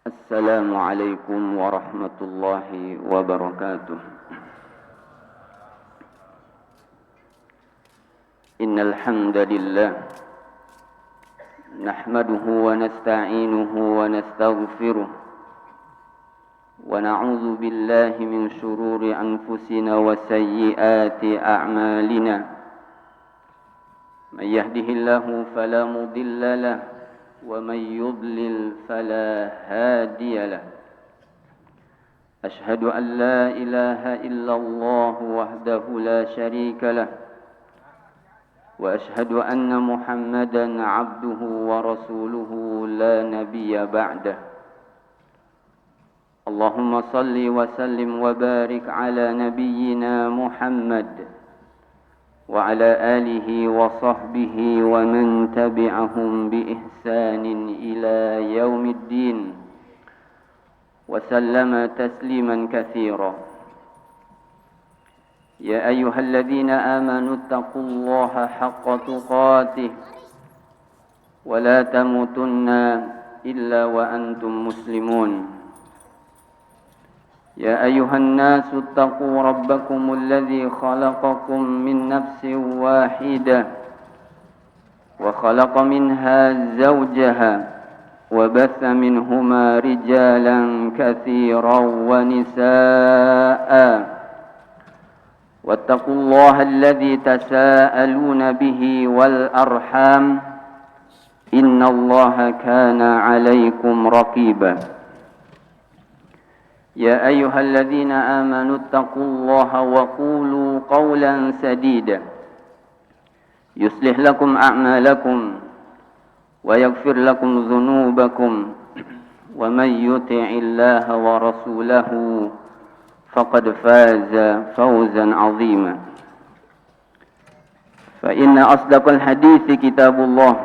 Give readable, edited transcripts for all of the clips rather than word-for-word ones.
السلام عليكم ورحمة الله وبركاته. إن الحمد لله نحمده ونستعينه ونستغفره ونعوذ بالله من شرور أنفسنا وسيئات أعمالنا. من يهده الله فلا مضل له ومن يضلل فلا هادي له. أشهد أن لا إله إلا الله وحده لا شريك له وأشهد أن محمدا عبده ورسوله لا نبي بعده. اللهم صل وسلم وبارك على نبينا محمد وعلى آله وصحبه ومن تبعهم بإحسان إلى يوم الدين وسلم تسليما كثيرا. يا أيها الذين آمنوا اتقوا الله حق تقاته ولا تموتن إلا وأنتم مسلمون. يا أيها الناس اتقوا ربكم الذي خلقكم من نفس واحدة وخلق منها زوجها وبث منهما رجالا كثيرا ونساء واتقوا الله الذي تساءلون به والأرحام إن الله كان عليكم رقيبا. يا أيها الذين آمنوا اتقوا الله وقولوا قولا سديدا يصلح لكم أعمالكم ويغفر لكم ذنوبكم ومن يطع الله ورسوله فقد فاز فوزا عظيما. فإن أصدق الحديث كتاب الله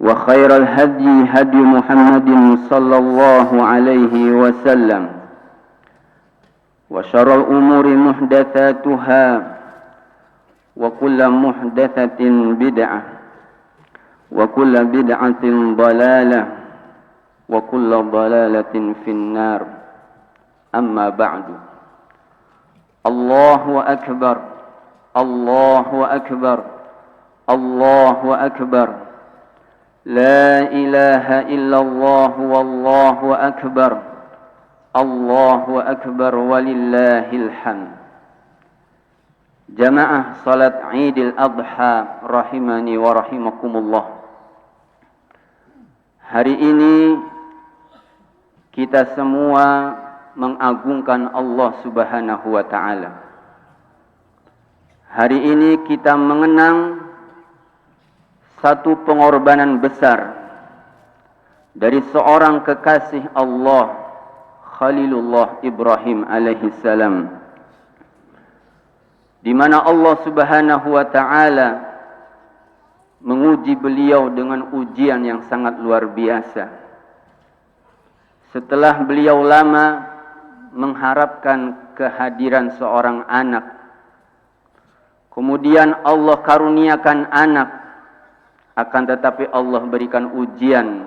وخير الهدي هدي محمد صلى الله عليه وسلم وشر الأمور محدثاتها وكل محدثة بدعة وكل بدعة ضلالة وكل ضلالة في النار. أما بعد. الله أكبر الله أكبر الله أكبر لا إله إلا الله والله أكبر الله أكبر ولله الحمد. Jamaah salat Idul Adha rahimani wa rahimakumullah. Hari ini kita semua mengagungkan Allah Subhanahu wa taala. Hari ini kita mengenang satu pengorbanan besar dari seorang kekasih Allah, Khalilullah Ibrahim alaihi salam, di mana Allah Subhanahu wa taala menguji beliau dengan ujian yang sangat luar biasa. Setelah beliau lama mengharapkan kehadiran seorang anak, kemudian Allah karuniakan anak, akan tetapi Allah berikan ujian.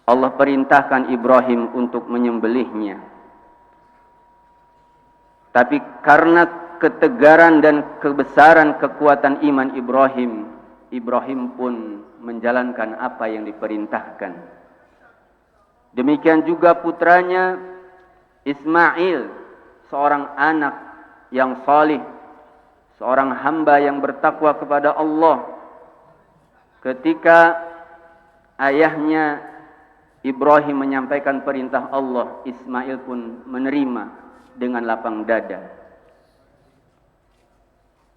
Allah perintahkan Ibrahim untuk menyembelihnya. Tapi karena ketegaran dan kebesaran kekuatan iman Ibrahim, Ibrahim pun menjalankan apa yang diperintahkan. Demikian juga putranya Ismail, seorang anak yang salih, seorang hamba yang bertakwa kepada Allah. Ketika ayahnya Ibrahim menyampaikan perintah Allah, Ismail pun menerima dengan lapang dada.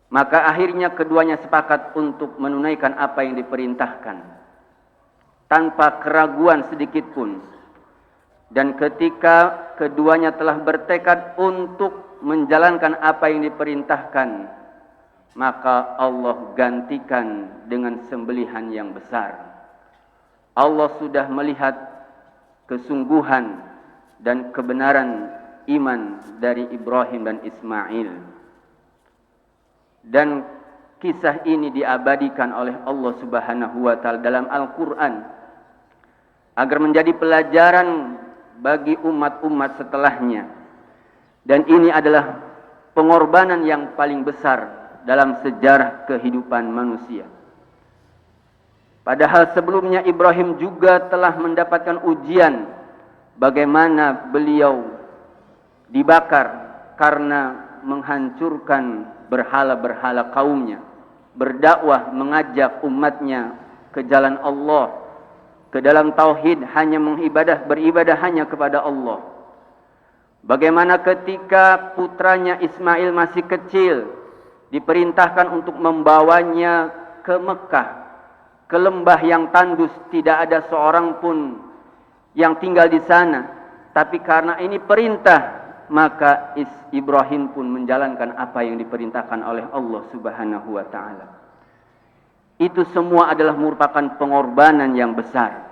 Maka akhirnya keduanya sepakat untuk menunaikan apa yang diperintahkan tanpa keraguan sedikit pun. Dan ketika keduanya telah bertekad untuk menjalankan apa yang diperintahkan, maka Allah gantikan dengan sembelihan yang besar. Allah sudah melihat kesungguhan dan kebenaran iman dari Ibrahim dan Ismail. Dan kisah ini diabadikan oleh Allah Subhanahu wa taala dalam Al-Qur'an agar menjadi pelajaran bagi umat-umat setelahnya. Dan ini adalah pengorbanan yang paling besar dalam sejarah kehidupan manusia. Padahal sebelumnya Ibrahim juga telah mendapatkan ujian bagaimana beliau dibakar karena menghancurkan berhala-berhala kaumnya, berdakwah mengajak umatnya ke jalan Allah, ke dalam tauhid, hanya beribadah hanya kepada Allah. Bagaimana ketika putranya Ismail masih kecil, diperintahkan untuk membawanya ke Mekah, ke lembah yang tandus, tidak ada seorang pun yang tinggal di sana. Tapi karena ini perintah, maka Ibrahim pun menjalankan apa yang diperintahkan oleh Allah Subhanahu wa ta'ala. Itu semua adalah merupakan pengorbanan yang besar.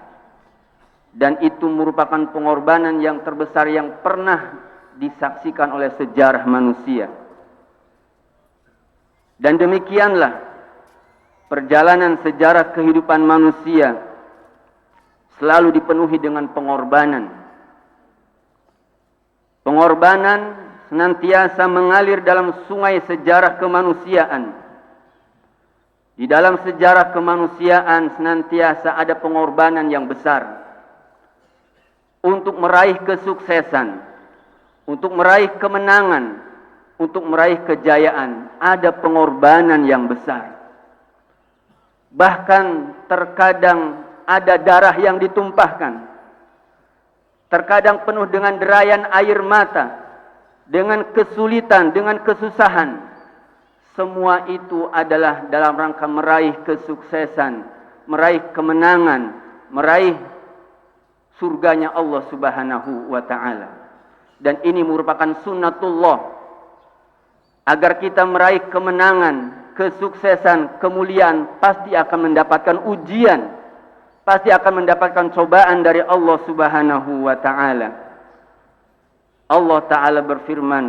Dan itu merupakan pengorbanan yang terbesar yang pernah disaksikan oleh sejarah manusia. Dan demikianlah perjalanan sejarah kehidupan manusia selalu dipenuhi dengan pengorbanan. Pengorbanan senantiasa mengalir dalam sungai sejarah kemanusiaan. Di dalam sejarah kemanusiaan senantiasa ada pengorbanan yang besar untuk meraih kesuksesan, untuk meraih kemenangan, untuk meraih kejayaan. Ada pengorbanan yang besar. Bahkan terkadang ada darah yang ditumpahkan. Terkadang penuh dengan derayan air mata, dengan kesulitan, dengan kesusahan. Semua itu adalah dalam rangka meraih kesuksesan, meraih kemenangan, meraih surganya Allah Subhanahu wa ta'ala. Dan ini merupakan sunnatullah. Agar kita meraih kemenangan, kesuksesan, kemuliaan, pasti akan mendapatkan ujian, pasti akan mendapatkan cobaan dari Allah Subhanahu wa ta'ala. Allah Ta'ala berfirman,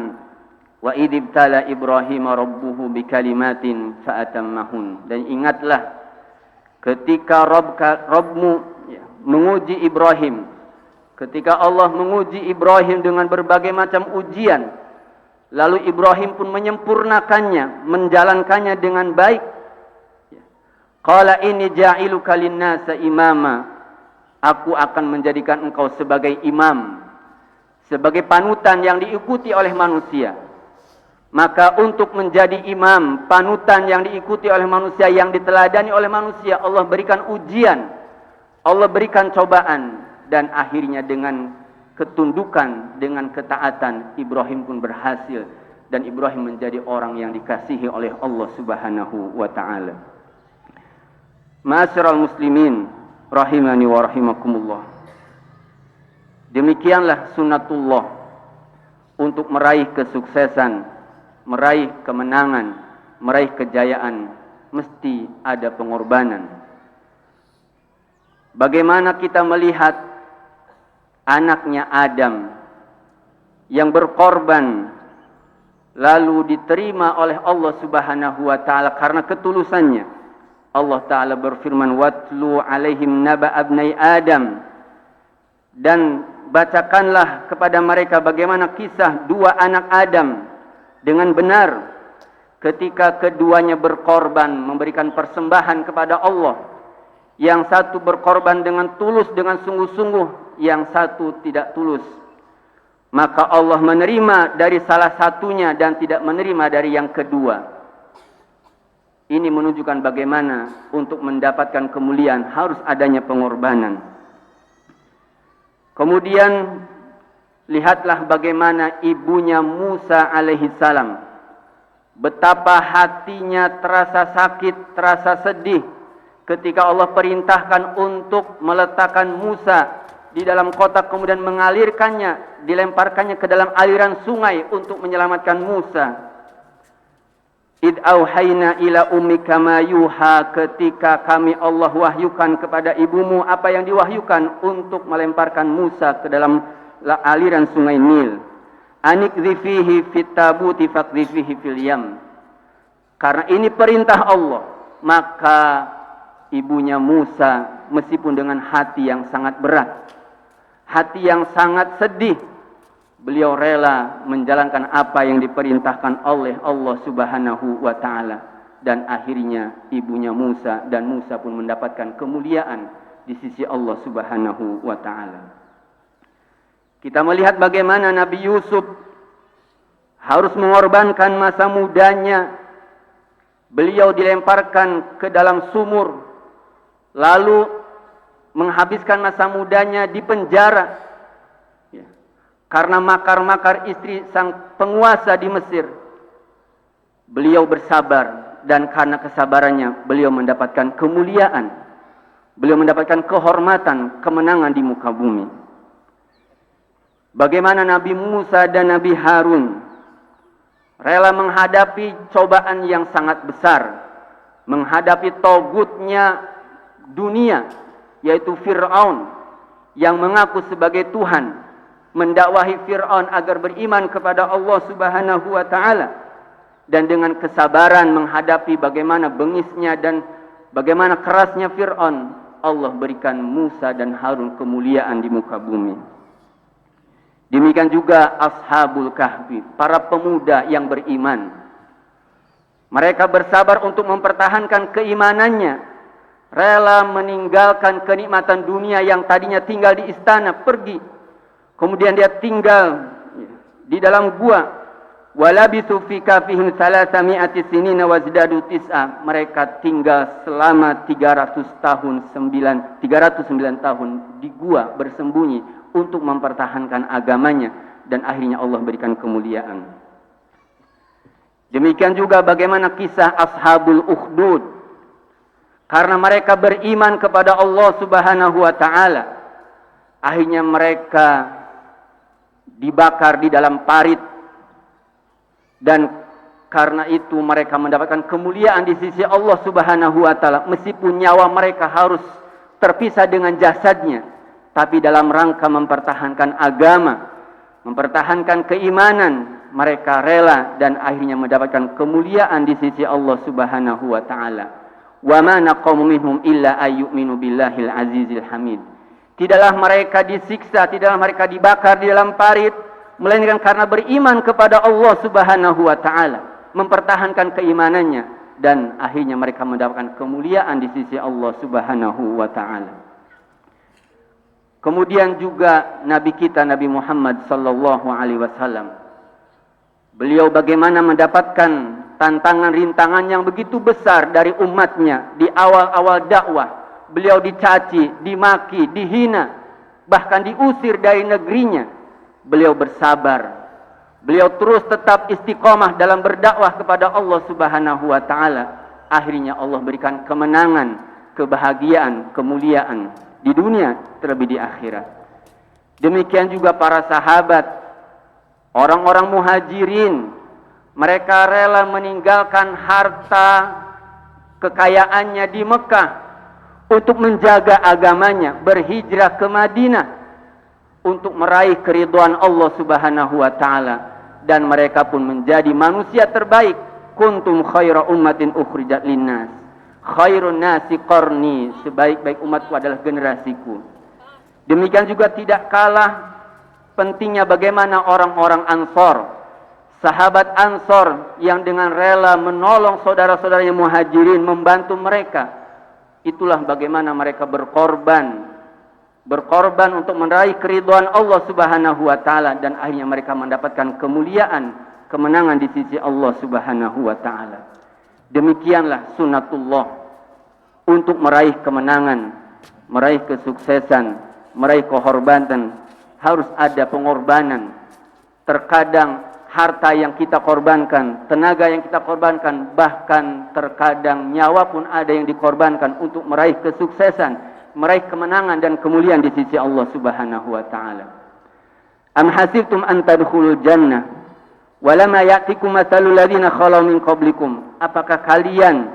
wa idibtala Ibrahim rabbuhu bikalimatin fa'atammahun. Dan ingatlah ketika Rabbmu menguji Ibrahim, ketika Allah menguji Ibrahim dengan berbagai macam ujian, lalu Ibrahim pun menyempurnakannya, menjalankannya dengan baik. Qala inni ja'iluka linnasa imama. Aku akan menjadikan engkau sebagai imam, sebagai panutan yang diikuti oleh manusia. Maka untuk menjadi imam, panutan yang diikuti oleh manusia, yang diteladani oleh manusia, Allah berikan ujian, Allah berikan cobaan. Dan akhirnya dengan ketundukan, dengan ketaatan, Ibrahim pun berhasil. Dan Ibrahim menjadi orang yang dikasihi oleh Allah Subhanahu wa ta'ala. Ma'asyiral muslimin rahimani wa rahimakumullah. Demikianlah sunnatullah untuk meraih kesuksesan, meraih kemenangan, meraih kejayaan, mesti ada pengorbanan. Bagaimana kita melihat anaknya Adam yang berkorban lalu diterima oleh Allah Subhanahu wa ta'ala karena ketulusannya. Allah Ta'ala berfirman, watlu alaihim naba abnai Adam. Dan bacakanlah kepada mereka bagaimana kisah dua anak Adam dengan benar ketika keduanya berkorban, memberikan persembahan kepada Allah. Yang satu berkorban dengan tulus, dengan sungguh-sungguh, yang satu tidak tulus. Maka Allah menerima dari salah satunya dan tidak menerima dari yang kedua. Ini menunjukkan bagaimana untuk mendapatkan kemuliaan harus adanya pengorbanan. Kemudian lihatlah bagaimana ibunya Musa alaihissalam. Betapa hatinya terasa sakit, terasa sedih ketika Allah perintahkan untuk meletakkan Musa di dalam kotak, kemudian mengalirkannya, dilemparkannya ke dalam aliran sungai untuk menyelamatkan Musa. Id auhayna ila ummika ma yuha, ketika kami Allah wahyukan kepada ibumu apa yang diwahyukan untuk melemparkan Musa ke dalam aliran sungai Nil. Anikdhi fihi fit tabuti faqdhi fihi fil yam. Karena ini perintah Allah, maka ibunya Musa meskipun dengan hati yang sangat berat, hati yang sangat sedih, beliau rela menjalankan apa yang diperintahkan oleh Allah Subhanahu wa taala, dan akhirnya ibunya Musa dan Musa pun mendapatkan kemuliaan di sisi Allah Subhanahu wa taala. Kita melihat bagaimana Nabi Yusuf harus mengorbankan masa mudanya. Beliau dilemparkan ke dalam sumur, lalu menghabiskan masa mudanya di penjara, ya, karena makar-makar istri sang penguasa di Mesir. Beliau bersabar, dan karena kesabarannya beliau mendapatkan kemuliaan, beliau mendapatkan kehormatan, kemenangan di muka bumi. Bagaimana Nabi Musa dan Nabi Harun rela menghadapi cobaan yang sangat besar, menghadapi togutnya dunia, yaitu Fir'aun yang mengaku sebagai Tuhan, mendakwahi Fir'aun agar beriman kepada Allah Subhanahu wa taala, dan dengan kesabaran menghadapi bagaimana bengisnya dan bagaimana kerasnya Fir'aun, Allah berikan Musa dan Harun kemuliaan di muka bumi. Demikian juga Ashabul Kahfi, para pemuda yang beriman. Mereka bersabar untuk mempertahankan keimanannya, rela meninggalkan kenikmatan dunia yang tadinya tinggal di istana, pergi. Kemudian dia tinggal di dalam gua. Walabisu fi kahfihim 300 sinina wazdadu tis'a. Mereka tinggal selama 309 tahun di gua bersembunyi untuk mempertahankan agamanya, dan akhirnya Allah berikan kemuliaan. Demikian juga bagaimana kisah Ashabul Ukhdud. Karena mereka beriman kepada Allah Subhanahu wa taala, akhirnya mereka dibakar di dalam parit, dan karena itu mereka mendapatkan kemuliaan di sisi Allah Subhanahu wa taala, meskipun nyawa mereka harus terpisah dengan jasadnya. Tapi dalam rangka mempertahankan agama, mempertahankan keimanan, mereka rela dan akhirnya mendapatkan kemuliaan di sisi Allah Subhanahu wa taala. Wa ma naqamu minhum illa ayyuminu billahil azizil hamid. Tidaklah mereka disiksa, tidaklah mereka dibakar di dalam parit, melainkan karena beriman kepada Allah Subhanahu wa taala, mempertahankan keimanannya, dan akhirnya mereka mendapatkan kemuliaan di sisi Allah Subhanahu wa taala. Kemudian juga Nabi kita Nabi Muhammad sallallahu alaihi wasallam, beliau bagaimana mendapatkan tantangan rintangan yang begitu besar dari umatnya di awal-awal dakwah. Beliau dicaci, dimaki, dihina, bahkan diusir dari negerinya. Beliau bersabar. Beliau terus tetap istiqomah dalam berdakwah kepada Allah Subhanahu wa taala. Akhirnya Allah berikan kemenangan, kebahagiaan, kemuliaan di dunia, terlebih di akhirat. Demikian juga para sahabat, orang-orang muhajirin, mereka rela meninggalkan harta kekayaannya di Mekah untuk menjaga agamanya, berhijrah ke Madinah untuk meraih keridhaan Allah Subhanahu wa taala, dan mereka pun menjadi manusia terbaik. Kuntum khaira ummatin ukhrijat linnas, khairun nasi qarni, sebaik-baik umatku adalah generasiku. Demikian juga tidak kalah pentingnya bagaimana orang-orang Ansor, sahabat Ansor yang dengan rela menolong saudara-saudaranya muhajirin, membantu mereka. Itulah bagaimana mereka berkorban untuk meraih keridhaan Allah Subhanahu wa taala, dan akhirnya mereka mendapatkan kemuliaan, kemenangan di sisi Allah Subhanahu wa taala. Demikianlah sunnatullah untuk meraih kemenangan, meraih kesuksesan, meraih kehormatan, harus ada pengorbanan. Terkadang harta yang kita korbankan, tenaga yang kita korbankan, bahkan terkadang nyawa pun ada yang dikorbankan untuk meraih kesuksesan, meraih kemenangan dan kemuliaan di sisi Allah Subhanahu wa taala. Am hasibtum an tadkhulul jannah walama ya'tikum matsalul ladzina khalau min qablikum. Apakah kalian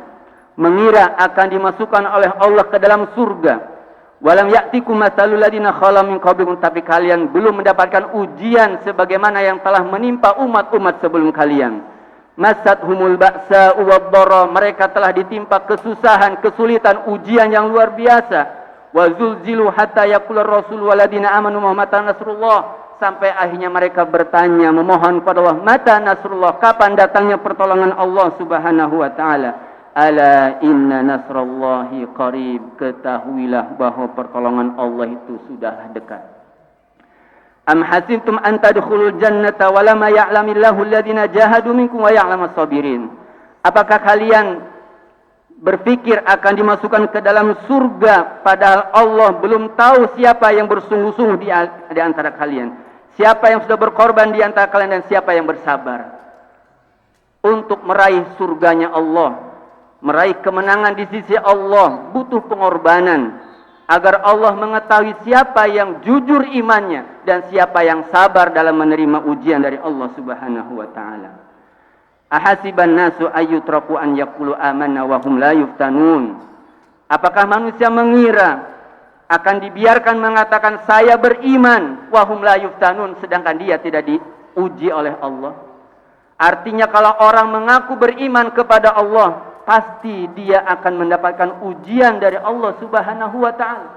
mengira akan dimasukkan oleh Allah ke dalam surga? Walam ya'tikum matsalul ladzina khalau min qablikum, tapi kalian belum mendapatkan ujian sebagaimana yang telah menimpa umat-umat sebelum kalian. Masathumul ba'sa wad-dharra, mereka telah ditimpa kesusahan, kesulitan, ujian yang luar biasa. wa zulzilu hatta yaqula ar-rasul waladina amanu mata nasrullah, sampai akhirnya mereka bertanya memohon kepada Allah, mata nasrullah, kapan datangnya pertolongan Allah Subhanahu wa taala. Ala inna nasrallahi qarib, ketahuilah bahwa pertolongan Allah itu sudah dekat. Am hasibtum an tadkhulul jannata wa lam ya'lamillahu alladhina jahadu minkum wa ya'lamas sabirin. Apakah kalian berpikir akan dimasukkan ke dalam surga padahal Allah belum tahu siapa yang bersungguh-sungguh di antara kalian, siapa yang sudah berkorban di antara kalian, dan siapa yang bersabar untuk meraih surganya Allah, meraih kemenangan di sisi Allah, butuh pengorbanan agar Allah mengetahui siapa yang jujur imannya dan siapa yang sabar dalam menerima ujian dari Allah Subhanahu wa taala. Ahasiban nasu ayyutraku an yaqulu amanna wa hum la yuftanun. Apakah manusia mengira akan dibiarkan mengatakan saya beriman wa hum la yuftanun, sedangkan dia tidak diuji oleh Allah? Artinya kalau orang mengaku beriman kepada Allah, pasti dia akan mendapatkan ujian dari Allah Subhanahu wa taala.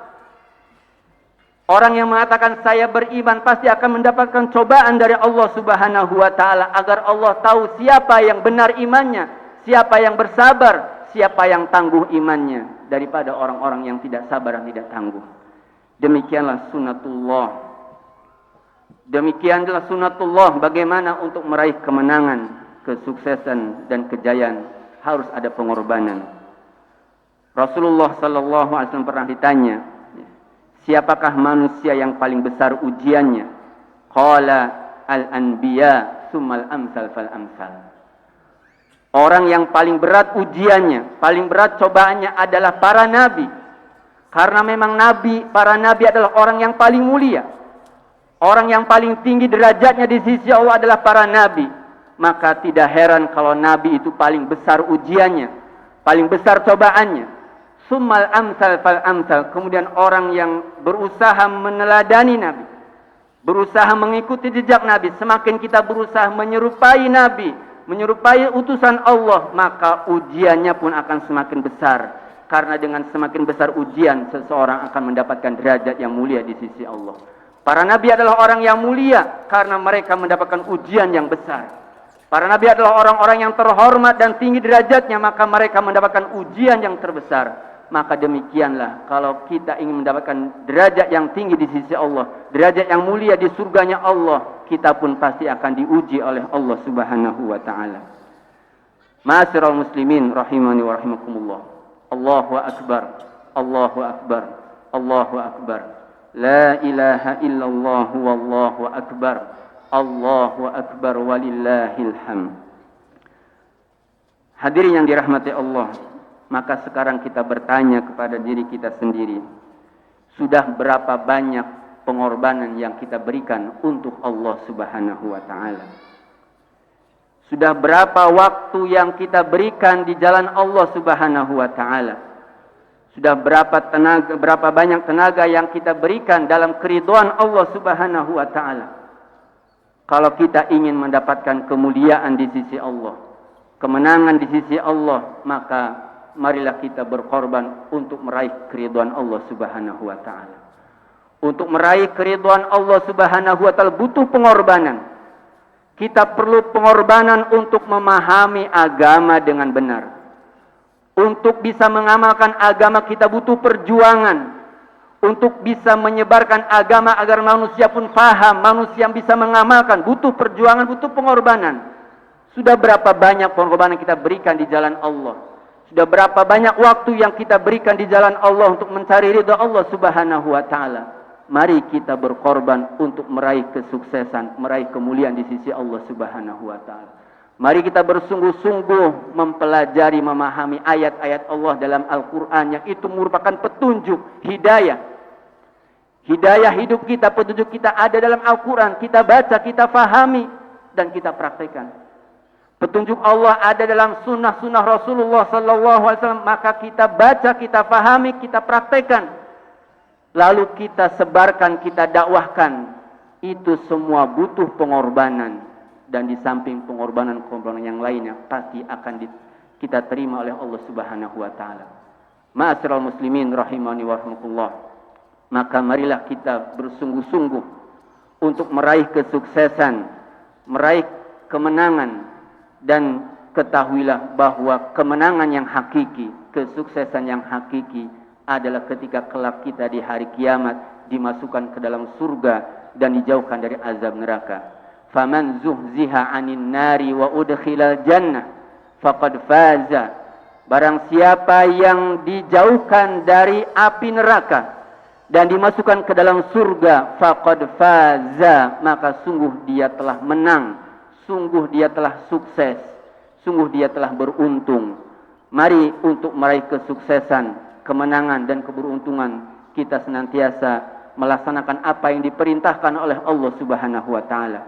Orang yang mengatakan saya beriman pasti akan mendapatkan cobaan dari Allah Subhanahu wa taala agar Allah tahu siapa yang benar imannya, siapa yang bersabar, siapa yang tangguh imannya daripada orang-orang yang tidak sabar dan tidak tangguh. Demikianlah sunnatullah. Demikianlah sunnatullah bagaimana untuk meraih kemenangan, kesuksesan dan kejayaan harus ada pengorbanan. Rasulullah sallallahu alaihi wasallam pernah ditanya, siapakah manusia yang paling besar ujiannya? Qala al-anbiya tsummal amsal fal amsal. Orang yang paling berat ujiannya, paling berat cobaannya adalah para nabi. Karena memang para nabi adalah orang yang paling mulia. Orang yang paling tinggi derajatnya di sisi Allah adalah para nabi. Maka tidak heran kalau nabi itu paling besar ujiannya, paling besar cobaannya. Summal amsal fal amsal. Kemudian orang yang berusaha meneladani nabi, berusaha mengikuti jejak nabi, semakin kita berusaha menyerupai nabi, menyerupai utusan Allah, maka ujiannya pun akan semakin besar. Karena dengan semakin besar ujian, seseorang akan mendapatkan derajat yang mulia di sisi Allah. Para nabi adalah orang yang mulia karena mereka mendapatkan ujian yang besar. Para nabi adalah orang-orang yang terhormat dan tinggi derajatnya, maka mereka mendapatkan ujian yang terbesar. Maka demikianlah kalau kita ingin mendapatkan derajat yang tinggi di sisi Allah, derajat yang mulia di surganya Allah, kita pun pasti akan diuji oleh Allah Subhanahu wa taala. Ma'asyiral muslimin rahimani wa rahimakumullah. Allahu akbar. Allahu akbar. Allahu akbar. La ilaha illallah wallahu akbar. Allahu akbar walillahil hamd. Hadirin yang dirahmati Allah, maka sekarang kita bertanya kepada diri kita sendiri, sudah berapa banyak pengorbanan yang kita berikan untuk Allah Subhanahu wa taala? Sudah berapa waktu yang kita berikan di jalan Allah Subhanahu wa taala? Sudah berapa banyak tenaga yang kita berikan dalam keridhaan Allah Subhanahu wa taala? Kalau kita ingin mendapatkan kemuliaan di sisi Allah, kemenangan di sisi Allah, maka marilah kita berkorban untuk meraih keridhaan Allah Subhanahu wa taala. Untuk meraih keridhaan Allah Subhanahu wa taala butuh pengorbanan. Kita perlu pengorbanan untuk memahami agama dengan benar. Untuk bisa mengamalkan agama kita butuh perjuangan. Untuk bisa menyebarkan agama agar manusia pun paham, manusia yang bisa mengamalkan, butuh perjuangan, butuh pengorbanan. Sudah berapa banyak pengorbanan kita berikan di jalan Allah? Sudah berapa banyak waktu yang kita berikan di jalan Allah untuk mencari ridha Allah Subhanahu wa taala? Mari kita berkorban untuk meraih kesuksesan, meraih kemuliaan di sisi Allah Subhanahu wa taala. Mari kita bersungguh-sungguh mempelajari, memahami ayat-ayat Allah dalam Al-Quran yang itu merupakan petunjuk, hidayah. Hidayah hidup kita, petunjuk kita ada dalam Al-Quran. Kita baca, kita fahami, dan kita praktekkan. Petunjuk Allah ada dalam sunnah-sunnah Rasulullah SAW. Maka kita baca, kita fahami, kita praktekkan. Lalu kita sebarkan, kita dakwahkan. Itu semua butuh pengorbanan. Dan di samping pengorbanan-pengorbanan yang lainnya pasti akan kita terima oleh Allah Subhanahu wa taala. Ma'asyiral muslimin rahimani wa rahimakumullah. Maka marilah kita bersungguh-sungguh untuk meraih kesuksesan, meraih kemenangan, dan ketahuilah bahwa kemenangan yang hakiki, kesuksesan yang hakiki adalah ketika kelak kita di hari kiamat dimasukkan ke dalam surga dan dijauhkan dari azab neraka. Faman zuhziha 'anil nari wa udkhilal jannah faqad faza. Barang siapa yang dijauhkan dari api neraka dan dimasukkan ke dalam surga, faqad faza, maka sungguh dia telah menang, sungguh dia telah sukses, sungguh dia telah beruntung. Mari untuk meraih kesuksesan, kemenangan dan keberuntungan, kita senantiasa melaksanakan apa yang diperintahkan oleh Allah Subhanahu wa taala.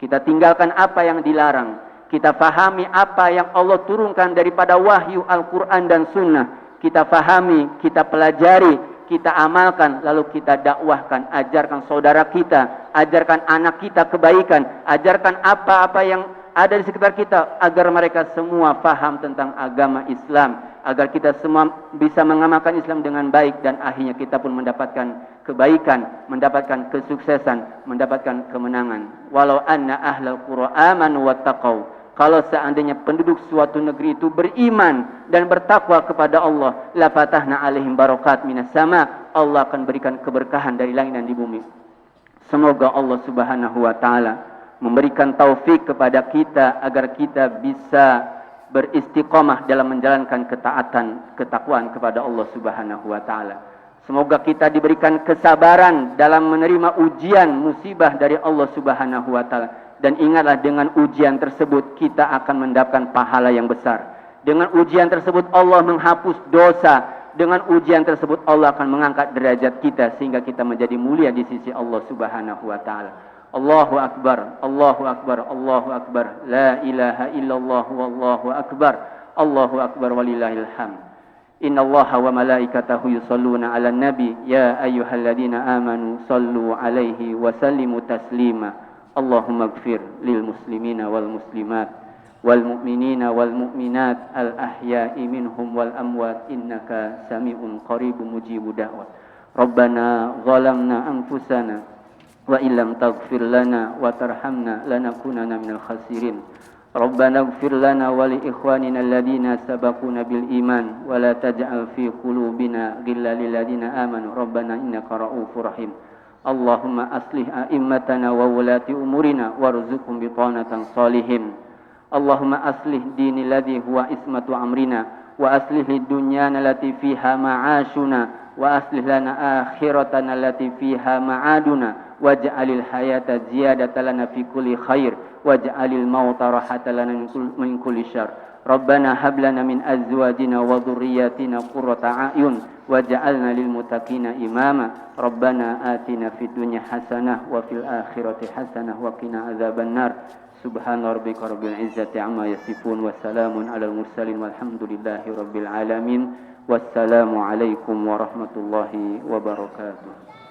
Kita tinggalkan apa yang dilarang. Kita fahami apa yang Allah turunkan daripada wahyu Al-Quran dan Sunnah. Kita fahami, kita pelajari, kita amalkan, lalu kita dakwahkan, ajarkan saudara kita, ajarkan anak kita kebaikan, ajarkan apa-apa yang ada di sekitar kita, agar mereka semua faham tentang agama Islam, agar kita semua bisa mengamalkan Islam dengan baik, dan akhirnya kita pun mendapatkan kebaikan, mendapatkan kesuksesan, mendapatkan kemenangan. Walau anna ahlal qura amanu wattaqau, kalau seandainya penduduk suatu negeri itu beriman dan bertakwa kepada Allah, la fatahna alaihim barakat minas sama, Allah akan berikan keberkahan dari langit dan di bumi. Semoga Allah Subhanahu wa taala memberikan taufik kepada kita agar kita bisa beristiqomah dalam menjalankan ketaatan, ketakwaan kepada Allah Subhanahu wa taala. Semoga kita diberikan kesabaran dalam menerima ujian musibah dari Allah Subhanahu wa taala. Dan ingatlah, dengan ujian tersebut kita akan mendapatkan pahala yang besar. Dengan ujian tersebut Allah menghapus dosa. Dengan ujian tersebut Allah akan mengangkat derajat kita sehingga kita menjadi mulia di sisi Allah Subhanahu wa taala. Allahu akbar, Allahu akbar, Allahu akbar. La ilaha illallah wallahu akbar. Allahu akbar walillahil hamd. Innallaha wa malaikatahu yusholluna 'alan nabi ya ayyuhalladzina amanu shallu 'alaihi wa sallimu taslima. Allahumma ighfir lil muslimina wal muslimat wal mu'minina wal mu'minat al ahya'i minhum wal amwat innaka sami'un qaribun mujibud da'wat. Rabbana zalamna anfusana wa illam taghfir lana wa tarhamna lanakunanna minal khasirin. Rabbana ighfir lana wa li ikhwanina alladhina sabaquna bil iman wa la taj'al fi qulubina ghillan lil ladzina amanu rabbana innaka ra'ufur rahim. Allahumma aslih a'immatana wa wulati umurina warzuqhum bitanatan salihin. Allahumma aslih dini ladhi huwa ismatu amrina wa aslih dunyana lati fiha ma'ashuna wa aslih lana akhiratana lati fiha ma'aduna waj'alil hayata ziyadatan lana fi kulli khair waj'alil mauta rahatan lana min kulli syarr. Rabbana hab lana min azwajina wa dhurriyyatina qurrata a'yun waj'alna lil muttaqina imama. Rabbana atina fid dunya hasanah wa fil akhirati hasanah wa qina adzabannar. Subhana rabbika rabbil izzati amma yasifun wa salamun alal mursalin walhamdulillahi rabbil alamin. Wassalamu alaikum warahmatullahi wabarakatuh.